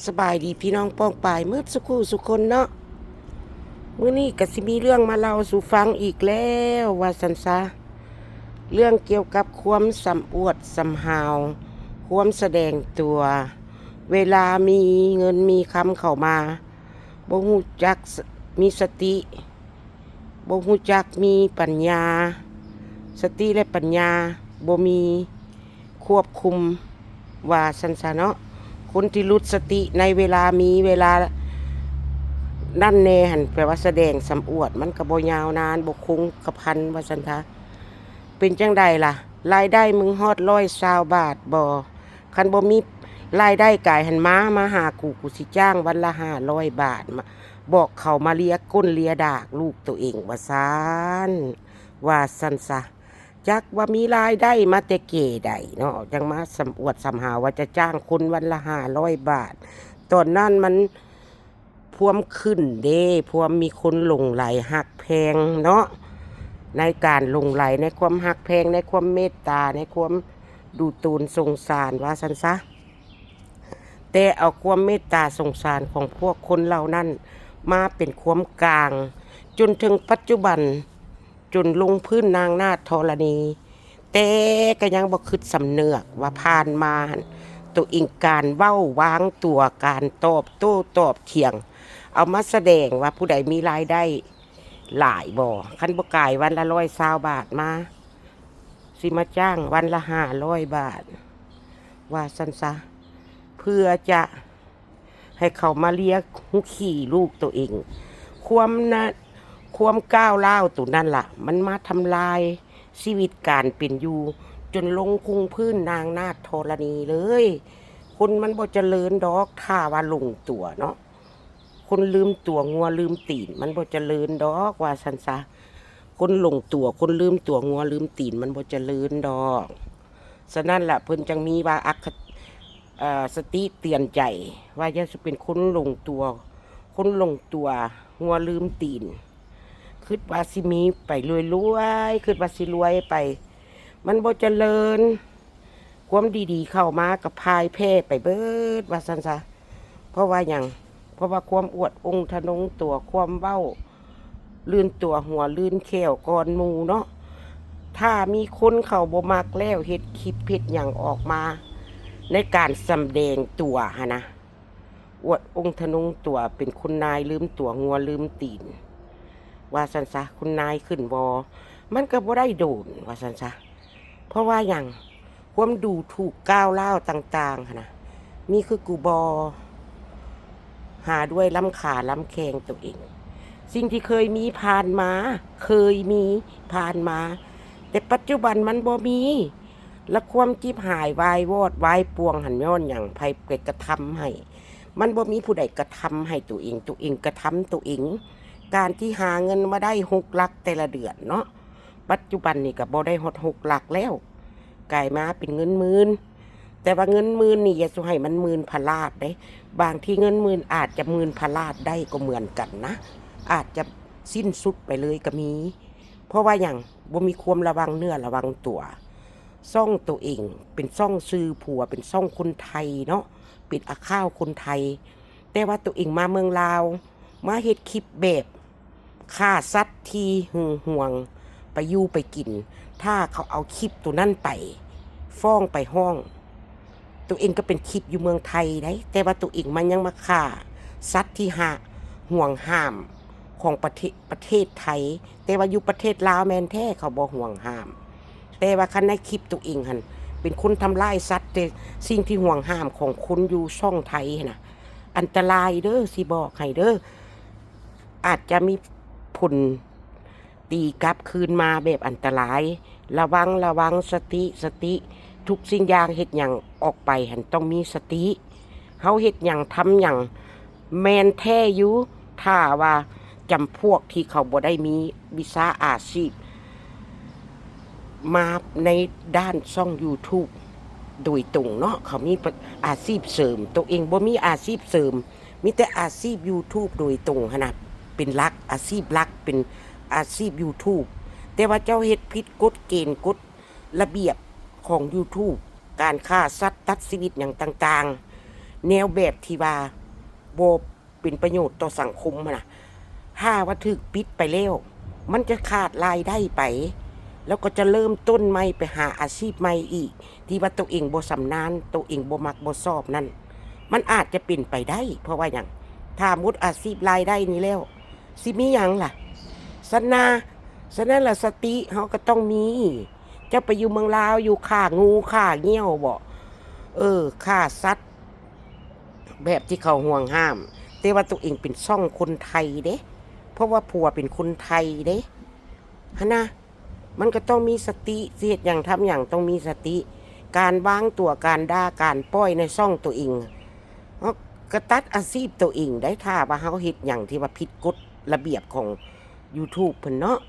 สบายดีพี่น้องป้องปายเมื่อสักครู่สุคนเนาะมื้อนี้ก็สิมีเรื่องมาเล่าสู่ฟังอีกแล้วว่าสันซะเรื่องเกี่ยวกับความสำอวดสำหาวความแสดงตัว เวลามีเงินมีคำเข้ามาบ่ฮู้จักมีสติบ่ฮู้จักมีปัญญาสติและปัญญาบ่มีควบคุมว่าสันซะเนาะคนที่หลุดสติในเวลามีเวลานั่นแน่หันแปลว่าแสดงสำอวดมันก็บ่ยาวนานบ่คงกระพันว่าซั่นทะเป็นจังใดล่ะรายได้มึงฮอด120 บาทบ่คันบ่มีรายได้กายหันมาหากูสิจ้างวันละ500 บาทมาบอกเขามาเลียก้นเลียดากลูกตัวเองว่าซั่นว่าซั่นซะจักว่ามีรายได้มาแต่เก๋ใดเนาะจังมาสำอวดสำหาว่าจะจ้างคนวันละ500 บาทตอนนั้นมันพวมขึ้นเด้พวมมีคนหลงไหลหักแพงเนาะในการหลงไหลในความหักแพงในความเมตตาในความดูตูนสงสารว่าซั่นซะแต่เอาความเมตตาสงสารของพวกคนเหล่านั้นมาเป็นความกลางจนถึงปัจจุบันจนลงพื้นนางนาถธรณีแต่ก็ยังบ่คิดสำเนึกว่าผ่านมาตัวเองการเว้าวางตัวการตอบโต้ตอบเถียงเอามาแสดงว่าผู้ใดมีรายได้หลายบ่คันบ่กายวันละ120 บาทมาสิมาจ้างวันละ500 บาทว่าซั่นซะเพื่อจะให้เขามาเลี้ยงหุขี่ลูกตัวเองความนะความก้าวร้าวตัวนั่นล่ะมันมาทำลายชีวิตการเป็นอยู่จนลงคุงพื้นนางนาถธรณีเลยคนมันบ่เจริญดอกถ้าว่าลงตัวเนาะคนลืมตัวงัวลืมตีนมันบ่เจริญดอกว่าซั่นซะคนหลงตัวคนลืมตัวงัวลืมตีนมันบ่เจริญดอกฉะนั้นล่ะเพิ่นจังมีว่าสติเตือนใจว่าอย่าสิเป็นคนหลงตัวคนหลงตัวงัวลืมตีนคิดว่าสิมีไปรวยๆคิดว่าสิรวยไปมันบ่เจริญความดีๆเข้ามากับพายแพ้ไปเบิดว่าซั่นซะเพราะว่าหยังเพราะว่าความอวดองค์ทะนงตัวความเว้าลื่นตัวหัวลื่นแขวก่อนหมู่เนาะถ้ามีคนเข้าบ่มักแล้วเฮ็ดคลิปเฮ็ดหยังออกมาในการแสดงตัวหะนะอวดองค์ทะนงตัวเป็นคุณนายลืมตัวงัวลืมตีนว่าซั่นซะคุณนายขึ้นวอมันก็บ่ได้โดนว่าซั่นซะเพราะว่าหยังความดูถูกก้าวร้าวต่างๆหะนะมีคือกูบอหาด้วยล้ำขาล้ำแขงตัวเองสิ่งที่เคยมีผ่านมาเคยมีผ่านมาแต่ปัจจุบันมันบ่มีและความจิบหายวายวอดวายปวงหันย้อนอย่างไผไปกระทำให้มันบ่มีผู้ใดกระทำให้ตัวเองกระทำตัวเองการที่หาเงินมาได้6 หลักแต่ละเดือนเนาะปัจจุบันนี่ก็บ่ได้ฮอด6 หลักแล้วกลายมาเป็นเงินหมื่นแต่ว่าเงินหมื่นนี่อย่าสิให้มันหมื่นพลาดเด้บางที่เงินหมื่นอาจจะหมื่นพลาดได้ก็เหมือนกันนะอาจจะสิ้นสุดไปเลยก็มี เพราะว่าอย่างบ่มีความระวังเนื้อระวังตัวซ่องตัวเองเป็นซ่องซื้อผัวเป็นซ่องคนไทยเนาะปิดอาข้าวคนไทยแต่ว่าตัวเองมาเมืองลาวมาเฮ็ดคลิปแบบฆ่าสัตว์ที่หึงหวงไปอยู่ไปกินถ้าเขาเอาคลิปตัวนั้นไปฟ้องไปห้องตัวเองก็เป็นคลิปอยู่เมืองไทยได้แต่ว่าตัวเองมันยังมาฆ่าสัตว์ที่ห่วงห้ามของประเทศไทยแต่ว่าอยู่ประเทศลาวแม่นแท้เขาบ่ห่วงห้ามแต่ว่าคันในคลิปตัวเองหั่นเป็นคนทำลายสัตว์แต่สิ่งที่ห่วงห้ามของคนอยู่ช่องไทยน่ะอันตรายเด้อสิบอกให้เด้ออาจจะมีผลตีกลับคืนมาแบบอันตรายระวังสติทุกสิ่งอย่างเฮ็ดหยังออกไปหั่นต้องมีสติเฮาเฮ็ดหยังทำหยังแม่นแท้อยู่ถ้าว่าจำพวกที่เขาบ่ได้มีวิชาอาชีพมาในด้านช่อง YouTube โดยตรงเนาะเขามีอาชีพเสริมตัวเองบ่มีอาชีพเสริมมีแต่อาชีพ YouTube โดยตรงขนาดเป็นหลักอาชีพหลักเป็นอาชีพ YouTube แต่ว่าเจ้าเฮ็ดผิดกฎเกณฑ์กฎระเบียบของ YouTube การฆ่าสัตว์ตัดชีวิตอย่างต่างๆ แนวแบบที่ว่าบ่เป็นประโยชน์ต่อสังคมน่ะถ้าว่าถูกปิดไปแล้วมันจะขาดรายได้ไปแล้วก็จะเริ่มต้นใหม่ไปหาอาชีพใหม่อีกที่ว่าตัวเองบ่สำนาญตัวเองบ่มักบ่ชอบนั่นมันอาจจะเป็นไปได้เพราะว่าหยังถ้ามุดอาชีพรายได้นี้แล้วสิมีหยังล่ะสนาฉะนั้นล่ะสติเฮาก็ต้องมีเจ้าไปอยู่เมืองลาวอยู่ฆ่างูฆ่าเงี้ยวบ่ฆ่าสัตว์แบบที่เขาห่วงห้ามแต่ว่าตัวเองเป็นช่องคนไทยเด้เพราะว่าผัวเป็นคนไทยเด้ฮะนะมันก็ต้องมีสติเสียดอย่างทำอย่างต้องมีสติการวางตัวการด่าการป้อยในช่องตัวเองกระตัดอาชีพตัวเองได้ถ้าว่าเฮาเฮ็ดอย่างที่ว่าผิดกฎระเบียบของ YouTube เพิ่นเนาะ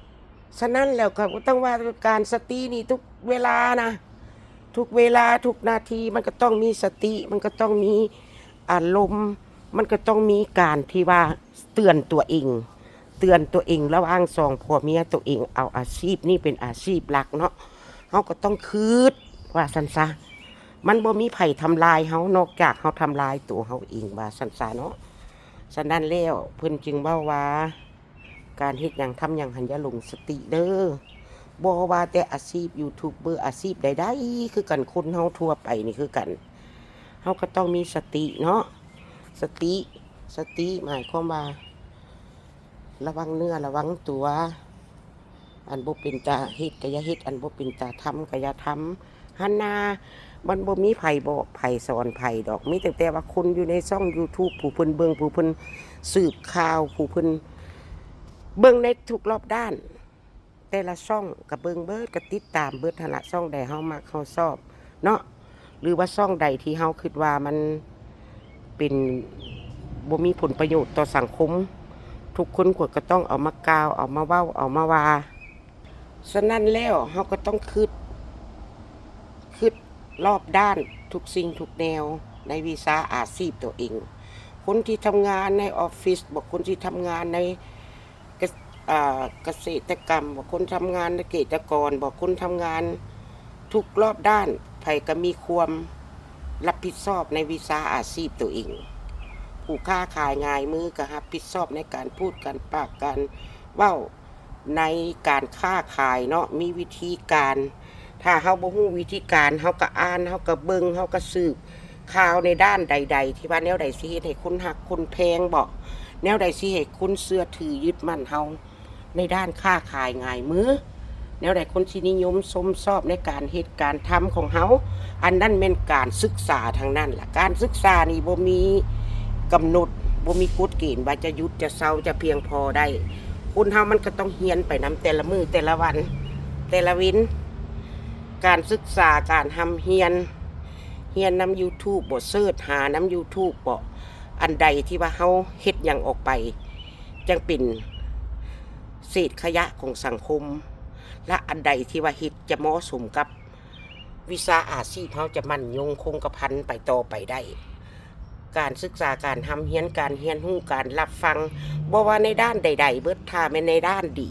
ฉะนั้นแล้วก็ต้องว่าการสตินี่ทุกเวลานะทุกเวลาทุกนาทีมันก็ต้องมีสติมันก็ต้องมีอารมณ์มันก็ต้องมีการที่ว่าเตือนตัวเองระหว่างสองผัวเมียตัวเองเอาอาชีพนี่เป็นอาชีพหลักเนาะเฮาก็ต้องคืดว่าซั่นซะมันบ่มีไผทำลายเฮานอกจากเฮาทำลายตัวเฮาเองว่าซั่นซะเนาะฉะนั้นแล้วเพิ่นจึงเว้าว่าการเฮ็ดหยังทำหยังหันอย่าหลงสติเด้อบ่ว่าแต่อาชีพยูทูบเบอร์อาชีพใดๆคือกันคนเฮาทั่วไปนี่คือกันเฮาก็ต้องมีสติเนาะสติหมายความว่าระวังเนื้อระวังตัวอันบ่เป็นตาเฮ็ดก็อย่าเฮ็ดอันบ่เป็นตาทำก็อย่าทำหั่นนามันบ่มีไผบอกไผสอนไผดอกมีแต่ว่าคนอยู่ในช่อง YouTube ผู้เพิ่นเบิ่งผู้เพิ่นสืบข่าวผู้เพิ่นเบิ่งในทุกรอบด้านแต่ละช่องก็เบิ่งเบิดก็ติดตามเบิดหั่นล่ะช่องใดเฮามักเฮาชอบเนาะหรือว่าช่องใดที่เฮาคิดว่ามันเป็นบ่มีผลประโยชน์ต่อสังคมทุกคนก็ต้องเอามากล่าวเอามาเว้าเอามาว่าฉะนั้นแล้วเฮาก็ต้องคิดรอบด้านทุกสิ่งทุกแนวในวิชาอาชีพตัวเองคนที่ทำงานในออฟฟิศบอกคนที่ทำงานในเกษตรกรรมบอกคนทำงานในเกษตรกรบอกคนทำงานทุกรอบด้านไผก็มีความรับผิดชอบในวิชาอาชีพตัวเองผู้ค้าขายง่ายมือก็รับผิดชอบในการพูดการปากการเว้าในการค้าขายเนาะมีวิธีการถ้าเฮาบ่ฮู้วิธีการเฮาก็อ่านเฮาก็เบิ่งเฮาก็สืบข่าวในด้านใดๆที่ว่าแนวใดสิเฮ็ดให้คนฮักคนแพงบ่แนวใดสิให้คนเชื่อถือยึดมั่นเฮาในด้านค้าขายง่ายมือแนวใดคนสินิยมชมชอบในการเฮ็ดการทำของเฮาอันนั้นแม่นการศึกษาทางนั้นล่ะการศึกษานี่บ่มีกำหนดบ่มีกฎเกณฑ์ว่าจะหยุดจะเซาจะเพียงพอได้คนเฮามันก็ต้องเรียนไปนํแต่ละมื้อแต่ละวันแต่ละวินการศึกษาการทำเรียนนำ YouTube บ่เสิร์ชหานำ YouTube บ่อันใดที่ว่าเฮาเฮ็ดหยังออกไปจังเป็นเศษขยะของสังคมและอันใดที่ว่าเฮ็ดจะเหมาะสมกับวิชาอาชีพเฮาจะมั่นยงคงกระพันไปต่อไปได้การศึกษาการทำเรียนการเรียนรู้การรับฟังบ่ว่าในด้านใดๆเบิดถ้าแม่นในด้านดี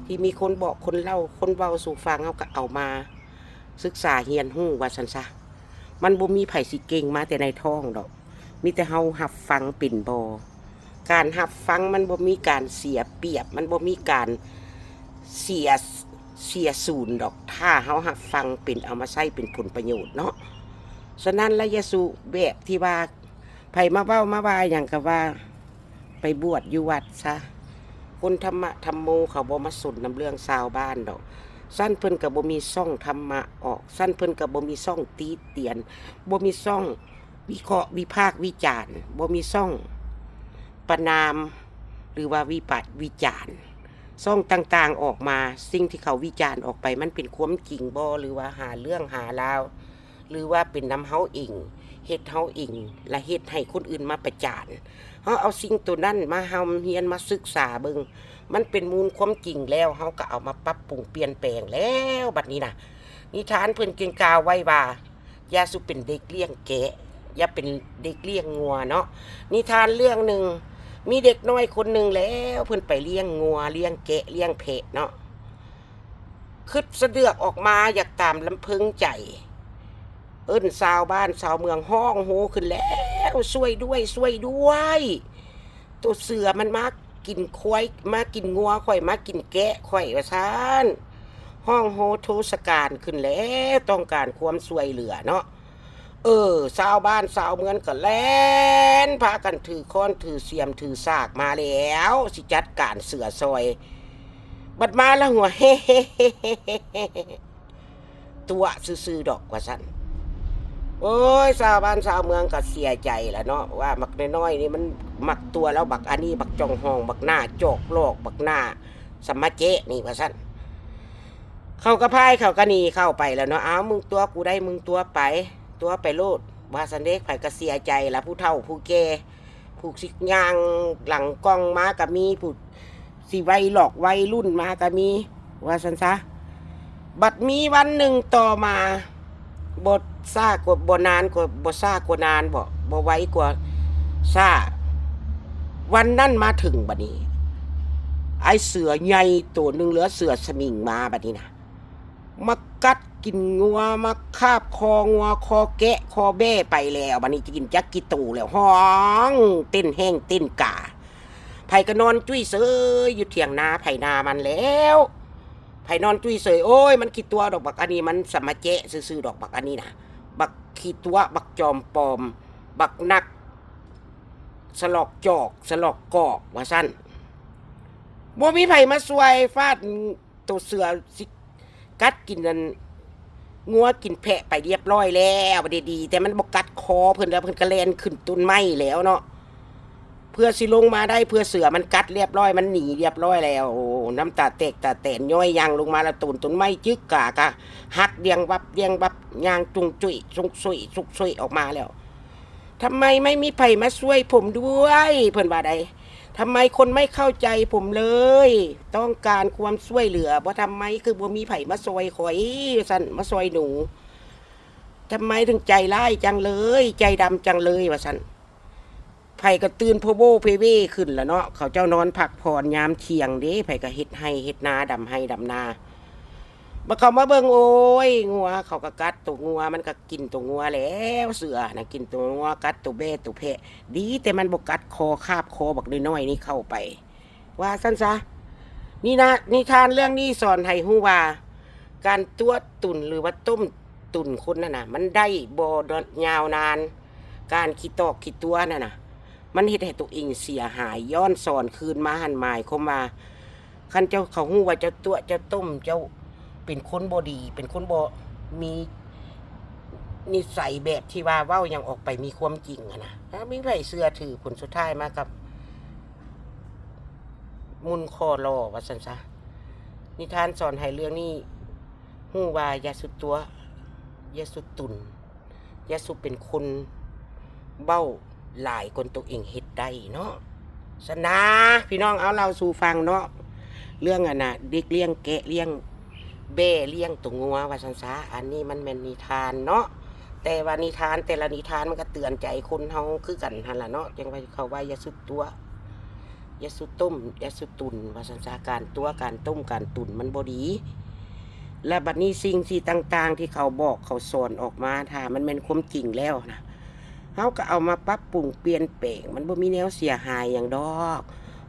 ที่มีคนบอกคนเล่าคนเว้าสู่ฟังเฮาก็เอามาศึกษาเรียนรู้ว่าซั่นซะมันบ่มีไผสิเก่งมาแต่ในท้องดอกมีแต่เฮารับฟังเป็นบ่การรับฟังมันบ่มีการเสียเปรียบมันบ่มีการเสียศูนย์ดอกถ้าเฮารับฟังเป็นเอามาใช้เป็นผลประโยชน์เนาะฉะนั้นระยะสุแบบที่ว่าไผมาเว้ามาว่าหยังก็ว่าไปบวชอยู่วัดซะคนธรรมะธรรมโมเขาบ่มาสนนำเรื่องชาวบ้านดอกสั้นเพิ่นก็บ่มีช่องธรรมะออกสั้นเพิ่นก็บ่มีช่องตีเตียนบ่มีช่องวิเคราะห์วิพากษ์วิจารณ์บ่มีช่องประณามหรือว่าวิพากษ์วิจารณ์ช่องต่างๆออกมาสิ่งที่เขาวิจารณ์ออกไปมันเป็นความจริงบ่หรือว่าหาเรื่องหาราวหรือว่าเป็นน้ำเฮาเองเฮ็ดเฮาเองและเฮ็ดให้คนอื่นมาประจานเฮาเอาสิ่งตัวนั้นมาเฮาเรียนมาศึกษาเบิ่งมันเป็นมูลความจริงแล้วเฮาก็เอามาปรับปรุงเปลี่ยนแปลงแล้วบัดนี้นะนิทานเพิ่นเก่งกล่าวไว้ว่าอย่าสุเป็นเด็กเลี้ยงแกะอย่าเป็นเด็กเลี้ยงงัวเนาะนิทานเรื่องหนึ่งมีเด็กน้อยคนหนึ่งแล้วเพิ่นไปเลี้ยงงัวเลี้ยงแกะเลี้ยงแพะเนาะคิดสะเดือกออกมาอยากตามลำพึงใจเอิ้นชาวบ้านชาวเมืองห้องโหขึ้นแล้ว ช่วยด้วยช่วยด้วยตัวเสือมันมากินควายมากินงัวข่อยมากินแกะข่อยว่าซานห้องโฮโทสการขึ้นแล้วต้องการความช่วยเหลือเนาะชาวบ้านชาวเมืองก็แล่นพากันถือค้อนถือเสียมถือสากมาแล้วสิจัดการเสือซอยบัดมาแล้วหัวเฮ้ตัวซื่อๆดอกว่าซั่นโอ้ยชาวบ้านชาวเมืองก็เสียใจแล้วเนาะว่าบักน้อยๆนี่มันมักตัวแล้วบักอันนี้บักจ้องห้องบักหน้าจอกโลกบักหน้าสมมาเจนี่ว่าซั่นเขาก็พายเขาก็หนีเข้าไปแล้วเนาะอ้าวมึงตัวกูได้มึงตัวไปโลดว่าสันเด็กไผก็เสียใจละผู้เฒ่าผู้แก่ผู้สิย่างหลังกล้องมาก็มีผู้สิวัยหลอกวัยรุ่นมาก็มีว่าสันซะบัดมีวันหนึ่งต่อมาบทซ่ากว่าบ่นานกว่าบ่ซ่ากว่านานบ่ไว้กว่าซ่าวันนั้นมาถึงบัดนี้ไอเสือใหญ่ตัวหนึ่งเหลือเสือสมิงมาบัดนี้นะมากัดกินงัวมาคาบคองัวคอแกะคอแบ้ไปแล้วบัดนี้จะกินจักกิตูแล้วห้องเต้นแห้งเต้นกาไผก็นอนจุ้ยเสยอยู่เถียงนาไผนามันแล้วไผนอนจุ้ยเสยโอ้ยมันขี้ตัวดอกบักอันนี้มันสมาเจะซื่อๆดอกบักอันนี้นะบักขี้ตัวบักจอมปลอมบักนักสลอกจอกสลอกกอกว่าสั้นบ่มีไผมาช่วยฟาดตัวเสือสิกัดกินนั่นงัวกินแพะไปเรียบร้อยแล้วบ่ได้ดีแต่มันบ่กัดคอเพิ่นแล้วเพิ่นก็แล่นขึ้นต้นไม้แล้วเนาะเพื่อสิลงมาได้เพื่อเสือมันกัดเรียบร้อยมันหนีเรียบร้อยแล้วโอ้น้ำตาแตกตาแตนย้อยยางลงมาแล้วต้นไม้จึกกะหักเรียงวับยางจุงจุยสุกซุยออกมาแล้วทำไมไม่มีไผมาช่วยผมด้วยเพิ่นว่าใดทำไมคนไม่เข้าใจผมเลยต้องการความช่วยเหลือบ่ทำไมคือบ่มีไผมาซอยข่อยสั่นมาซอยหนูทำไมถึงใจร้ายจังเลยใจดำจังเลยว่าสั่นไผก็ตื่นโพโบเพเวขึ้นแล้วเนาะเขาเจ้านอนพักผ่อนยามเที่ยงเด้ไผก็เฮ็ดให้เฮ็ดนาดำให้ดำนาบ่เขามาเบิ่งโอ้ยงัวเขาก็กัดตัวงัวมันก็กินตัวงัวแล้วเสือนะกินตัวงัวกัดตัวแบตัวแพะดีแต่มันบ่กัดคอคาบคอบักน้อยๆนี่เข้าไปว่าซั่นซะนี่นะนิทานเรื่องนี้สอนให้ฮู้ว่าการตัวตุ่นหรือว่าต้มตุ่นคนนั่นน่ะมันได้บ่ยาวนานการขี้ตอกขี้ตัวนั่นน่ะมันเฮ็ดให้ตัวเองเสียหายย้อนสอนคืนมาหันหมายเข้ามาคันเจ้าเขาฮู้ว่าเจ้าตัวเจ้าต้มเจ้าเป็นคนบ่ดีเป็นคนบ่มีนิสัยแบบที่ว่าเว้ายังออกไปมีความจริงอะนะมีไผเชื่อถือผลสุดท้ายมากับมุนคอรอว่าซั่นซะนิทานสอนให้เรื่องนี้ฮู้ว่าอย่าสุดตัวอย่าสุดตุนอย่าสุดเป็นคนเบ้าหลายคนตัวเองเฮ็ดได้เนาะสนะพี่น้องเอาเราสู่ฟังเนาะเรื่องอะน่ะเด็กเลี้ยงแกะเลี้ยงเบ้เลี้ยงตัวงัวว่าซั่นซะอันนี้มันแม่นนิทานเนาะแต่ว่านิทานแต่ละนิทานมันก็เตือนใจคนเฮาคือกันหั่นล่ะเนาะจังว่าเขาว่าอย่าสุดตัวอย่าสุดต้มอย่าสุดตุนว่าซั่นซะการตัวการต้มการตุนมันบ่ดีและบัดนี้สิ่งที่ต่างๆที่เขาบอกเขาสอนออกมาถ้ามันเป็นความจริงแล้วนะเฮาก็เอามาปรับปรุงเปลี่ยนแปลงมันบ่มีแนวเสียหายอย่างดอก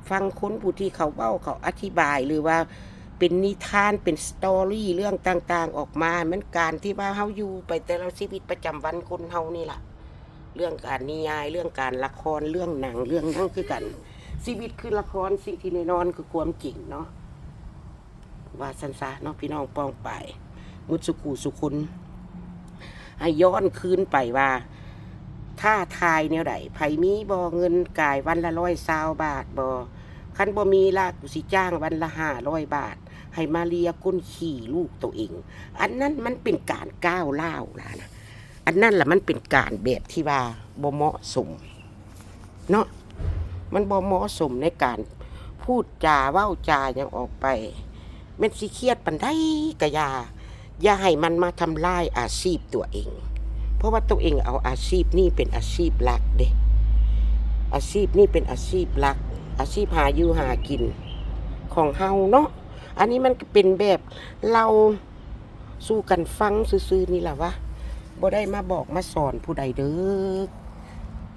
ฟังคนผู้ที่เขาเว้าเขาอธิบายหรือว่าเป็นนิทานเป็นสตอรี่เรื่องต่างๆออกมาเหมือนการที่ว่าเฮาอยู่ไปแต่ละชีวิตประจำวันคนเฮานี่ล่ะเรื่องการนิยายเรื่องการละครเรื่องหนังเรื่องนั้นคือกันชีวิตคือละครสิ่งที่แน่นอนคือความจริงเนาะว่าสันซะเนาะพี่น้องป้องไปมุสุขุสุคนให้ย้อนคืนไปว่าถ้าทายแนวใดไผมีบ่เงินกายวันละ120 บาทบ่คันบ่มีละกูสิจ้างวันละ500 บาทให้มาเลียก้นขี่ลูกตัวเองอันนั้นมันเป็นการก้าวร้าวล่ะนะอันนั้นล่ะมันเป็นการแบบที่ว่าบ่เหมาะสมเนาะมันบ่เหมาะสมในการพูดจาเว้าจาอย่างออกไปแม่นสิเครียดปานใดก็อย่าให้มันมาทำลายอาชีพตัวเองเพราะว่าตัวเองเอาอาชีพนี้เป็นอาชีพหลักเด้อาชีพนี้เป็นอาชีพหลักอาชีพหาอยู่หากินของเฮาเนาะอันนี้มันเป็นแบบเราสู้กันฟังซื่อๆนี่แหละวะบ่ได้มาบอกมาสอนผู้ใดเด้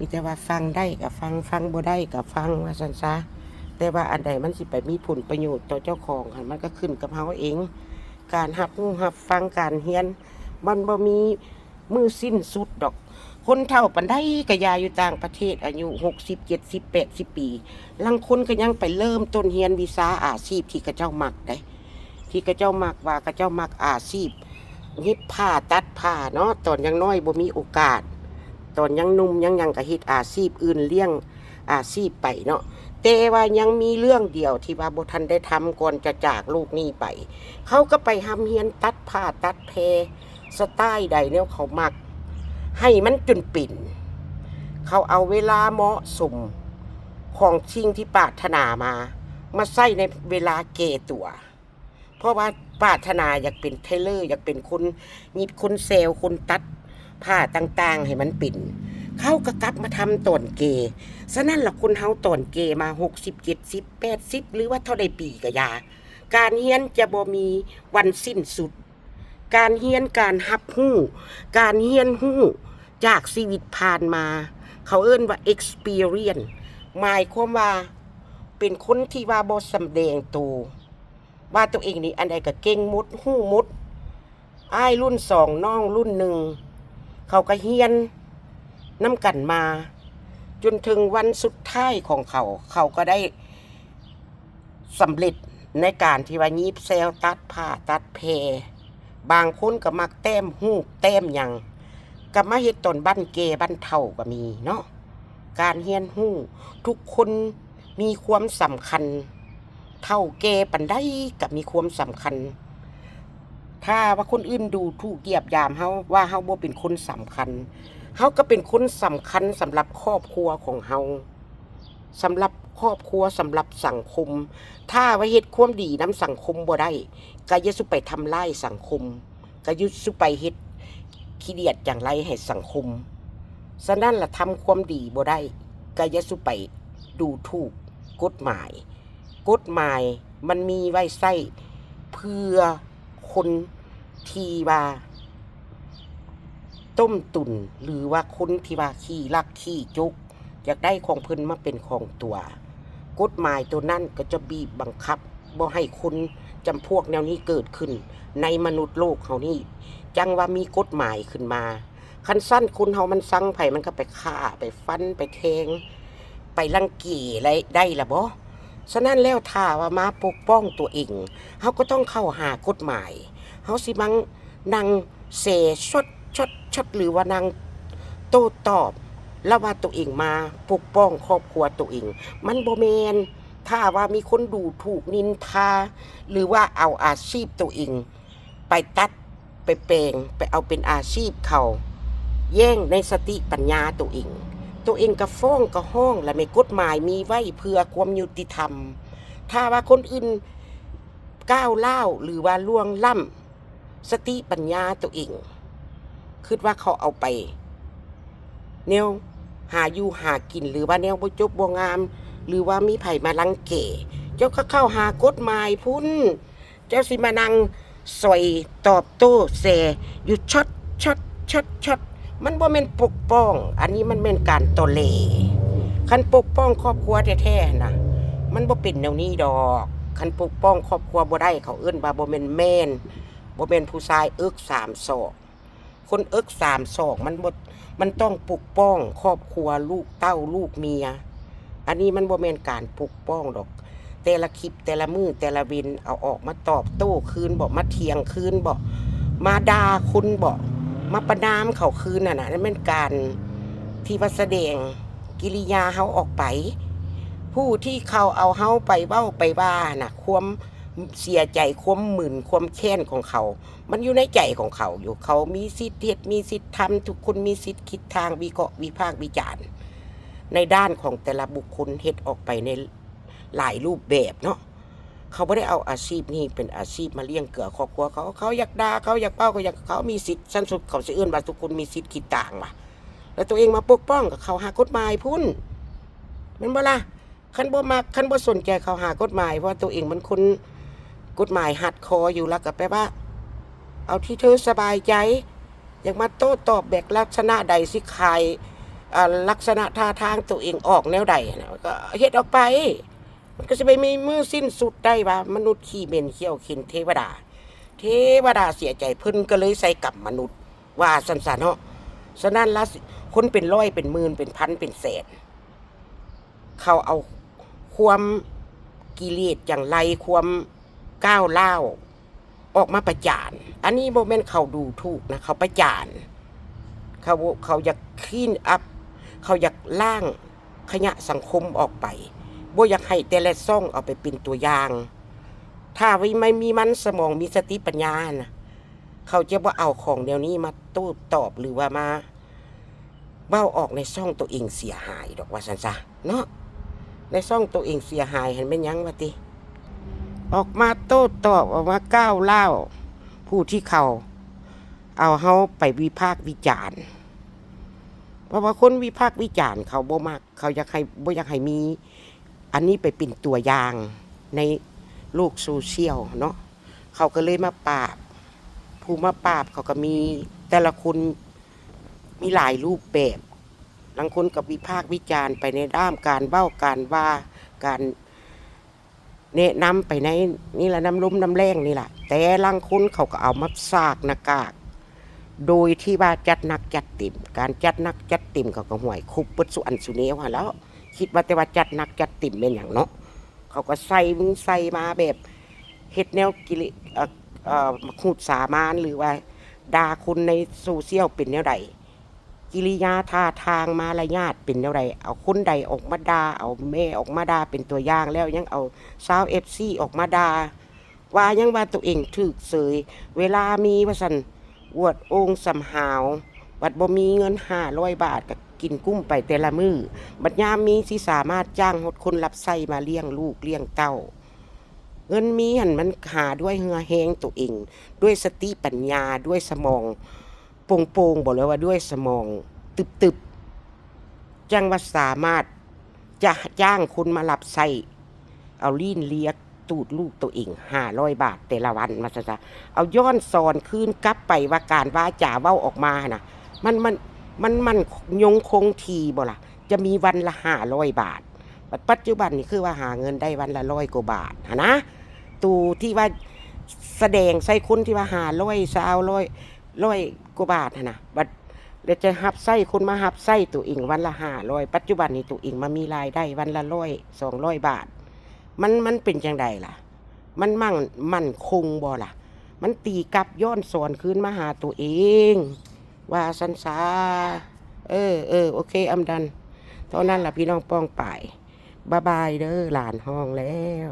อ มีแต่ว่าฟังได้กับฟังฟังบ่ได้กับฟังว่าซั่นซะแต่ว่าอันใดมันสิไปมีผลประโยชน์ต่อเจ้าของหั่นมันก็ขึ้นกับเฮาเอง การรับรู้รับฟังการเรียนมันบ่มีมือสิ้นสุดดอก คนเฒ่าปานใดก็ยาอยู่ต่างประเทศอายุ60 70 80 ปีลางคนก็ยังไปเริ่มต้นเรียนวิชาอาชีพที่เขาเจ้ามักได้ที่เขาเจ้ามักว่าเขาเจ้ามักอาชีพเย็บผ้าตัดผ้าเนาะตอนยังน้อยบ่มีโอกาส ตอนยังหนุ่มยังก็เฮ็ดอาชีพอื่นเลี้ยงอาชีพไปเนาะแต่ว่ายังมีเรื่องเดียวที่ว่าบ่ทันได้ทำก่อนจะจากโลกนี้ไป เขาก็ไปทำเฮียนตัดผ้าตัดแพรสไตล์ใดเนี่ยเขามักให้มันจนปิ่นเขาเอาเวลาเหมาะสมของสิ่งที่ปรารถนามาใส่ในเวลาเกตัว เพราะว่าปรารถนาอยากเป็นเทเลอร์อยากเป็นคนยิบคนเซลคนตัดผ้าต่างๆให้มันปิ่นเขาก็กลับมาทำตอนเกฉะนั้นล่ะคนเฮาตอนเกมา60 70 80หรือว่าเท่าใดปีก็ยาการเฮียนจะบ่มีวันสิ้นสุด การเฮียนการรับรู้การเฮียนรู้จากชีวิตผ่านมา เขาเอิ้นว่า experience หมายความว่าเป็นคนที่ว่าบ่สำแดงตัวว่าตัวเองนี่อันใดก็เก่งหมดรู้หมดอ้ายรุ่น2น้องรุ่น1เขาก็เฮียนนำกันมา จนถึงวันสุดท้ายของเขา เขาก็ได้สำเร็จในการที่ว่ายิบแซวตัดผ้าตัดแพรบางคนก็มักแต้มหูกแต้มหยังก็มาเฮ็ดตอนบ้านเกบ้านเฒ่าก็มีเนาะการเฮียนหู้ทุกคนมีความสำคัญเท่าแก่ปานใดก็มีความสำคัญ ถ้าว่าคนอื่นดูถูกเหยียบยามเฮาว่าเฮาบ่เป็นคนสำคัญเฮาก็เป็นคนสำคัญสำหรับครอบครัวของเฮาสำหรับครอบครัวสำหรับสังคม ถ้าว่าเฮ็ดความดีนำสังคมบ่ได้ก็อย่าสุไปทำลายสังคมก็อย่าสุไปเฮ็ดขี้เดียดอย่างไรให้สังคมฉะนั้นล่ะทำความดีบ่ได้ก็อย่าสุไปดูถูกกฎหมายมันมีไว้ใช้เพื่อคนที่ว่าต้มตุนหรือว่าคนที่ว่าขี้ลักขี้จุกอยากได้ของเพิ่นมาเป็นของตัวกฎหมายตัวนั้นก็จะบีบบังคับบ่ให้คนจำพวกแนวนี้เกิดขึ้นในมนุษย์โลกเฮานี่จังว่ามีกฎหมายขึ้นมาคันสั้นคนเฮามันสั่งไผมันก็ไปฆ่าไปฟันไปแทงไปรังเกียจอะไรได้ล่ะบ่ฉะนั้นแล้วถ้าว่ามาปกป้องตัวเองเฮาก็ต้องเข้าหากฎหมายเฮาสิมังนั่งเสชดหรือว่านั่งโต้ตอบแล้วว่าตัวเองมาปกป้องครอบครัวตัวเองมันบ่แม่นถ้าว่ามีคนดูถูกนินทาหรือว่าเอาอาชีพตัวเองไปตัดไปแปลงไปเอาเป็นอาชีพเขาแย่งในสติปัญญาตัวเองก็ฟ้องก็ห้องและไม่กฎหมายมีไว้เพื่อความยุติธรรมถ้าว่าคนอื่นก้าวล่าวหรือว่าล่วงล้ำสติปัญญาตัวเองคิดว่าเขาเอาไปแนวหาอยู่หากินหรือว่าแนวบ่จบบ่งามหรือว่ามีไผมารังแกเจ้าก็เข้าหากฎหมายพุ่นเจ้าสิมานั่งสอยตอบโต้แซอยู่ช็อตมันบ่แม่นปกป้องอันนี้มันแม่นการตอแหลคันปกป้องครอบครัวแท้ๆนะมันบ่เป็นแนวนี้ดอกคันปกป้องครอบครัวบ่ได้เขาเอิ้นว่าบ่แม่นแม่นบ่แม่นผู้ชายเอิก3ศอกคนเอิก3ศอกมันต้องปกป้องครอบครัวลูกเต้าลูกเมียอันนี้มันบ่แม่นการปกป้องดอกแต่ละคลิปแต่ละมือแต่ละวินเอาออกมาตอบโต้คืนบอกมาเถียงคืนบอกมาด่าคุณบอกมาประณามเขาคืนน่ะนั่นเป็นการที่ว่าแสดงกิริยาเฮาออกไปผู้ที่เขาเอาเฮาไปเว้าไปว่าน่ะความเสียใจความหมื่นความแค้นของเขามันอยู่ในใจของเขาอยู่เขามีสิทธิ์เฮ็ดมีสิทธิ์ทำทุกคนมีสิทธิ์คิดทางวิเคราะห์วิพากษ์วิจารณ์ในด้านของแต่ละบุคคลเฮ็ดออกไปในหลายรูปแบบเนาะเขาไม่ได้เอาอาชีพนี้เป็นอาชีพมาเลี้ยงเกือครอบครัวเขาอยากด่าเขาอยากเป้าก็อยากเขามีสิทธิ์สั้นสุดเขาสิเอื้อนว่าทุกคนมีสิทธิ์คิดต่างว่ะแล้วตัวเองมาปกป้องกับเขาหากฎหมายพุ่นมันบ่ล่ะคันบ่สนใจเขาหากฎหมายเพราะตัวเองมันคนกฎหมายหัดคออยู่แล้วก็แปลว่าเอาที่เธอสบายใจอยากมาโต้ตอบแบบลักษณะใดสิขาย ลักษณะท่าทางตัวเองออกแนวใดนะก็เฮ็ดออกไปมันก็จะไปมีมือสิ้นสุดได้ว่ามนุษย์ขี้เหม็นเขี้ยวขินเทวดาเสียใจเพิ่นก็เลยใส่กับมนุษย์ว่าสันสานเนาะฉะนั้นละคนเป็นร้อยเป็นหมื่นเป็นพันเป็นแสนเขาเอาความกิเลสอย่างไรความก้าวร้าวออกมาประจานอันนี้โมเมนต์เขาดูถูกนะเขาประจานเขาอยากคลีนอัพเขาอยากล่างขยะสังคมออกไปบ่อยากให้แต่ละซ่องเอาไปเป็นตัวอย่างถ้าไม่มีมันสมองมีสติปัญญานะเขาจะว่าเอาของเดี๋ยวนี้มาโต้ตอบหรือว่ามาเบ้าออกในซ่องตัวเองเสียหายดอกว่าสันซะเนาะในซ่องตัวเองเสียหายเห็นไหมยังวะติออกมาโต้ตอบออกมาก้าวเล่าผู้ที่เขาเอาเฮาไปวิพากษ์วิจารณ์เพราะว่าคนวิพากษ์วิจารณ์เขาบ่มักเขาอยากให้มีอันนี้ไปเป็นตัวอย่างในโลกโซเชียลเนาะเขาก็เลยมาปราบผู้มาปราบเขาก็มีแต่ละคนมีหลายรูปแบบบางคนกับวิพากษ์วิจารณ์ไปในด้านการเบ้าการว่าการแนะนำไปในนี่แหละน้ำล้มน้ำแรงนี่แหละแต่บางคนเขาก็เอามาซากหน้ากากโดยที่ว่าจัดหนักจัดเต็มการจัดหนักจัดเต็มเขาก็ห่วยคุบเปิดสุอันสุเนวแล้วคิดว่าแต่ว่าจัดหนักจัดเต็มเป็นอย่างเนาะเขาก็ใส่มึงใส่มาแบบเฮ็ดแนวกิเลขูดสามานหรือว่าด่าคนในโซเชียลเป็นแนวใดกิริยาท่าทางมารยาทเป็นแนวใดเอาคนใดออกมาด่าเอาแม่ออกมาด่าเป็นตัวอย่างแล้วยังเอาสาวFCออกมาด่าว่ายังว่าตัวเองถูกเสยเวลามีว่าซั่นอวดองค์สำหาวบัดบ่มีเงิน500 บาทก็กินกุ้มไปแต่ละมื้อบัดยามมีสิสามารถจ้างคนรับใช้มาเลี้ยงลูกเลี้ยงเต้าเงินมีหันมันหาด้วยเหือแห้งตัวเองด้วยสติปัญญาด้วยสมองโป่งๆบอกเลยว่าด้วยสมองตึบๆจังว่าสามารถจะจ้างคนมารับใช้เอาลีนเลียกตูดลูกตัวเอง500 บาทแต่ละวันมาซะเอาย้อนสอนคืนกลับไปว่าการว่าจ่าเว้าออกมาน่ะมันยงคงทีบ่ล่ะจะมีวันละ500 บาทปัจจุบันนี่คือว่าหาเงินได้วันละ100 กว่าบาทนะตูที่ว่าแสดงใส่คนที่ว่า500 100 กว่าบาทนะบัดเดี๋ยวจะหับไส้คนมาหับไส้ตัวเองวันละ500ปัจจุบันนี้ตัวเองมามีรายได้วันละ100 200 บาทมันเป็นจังใดล่ะมันมั่นคงบ่ล่ะมันตีกลับย้อนสอนคืนมาหาตัวเองว่าสันซาโอเคอำดันเท่านั้นล่ะพี่น้องป้องป่ายบ๊ายบายเด้อหลานห้องแล้ว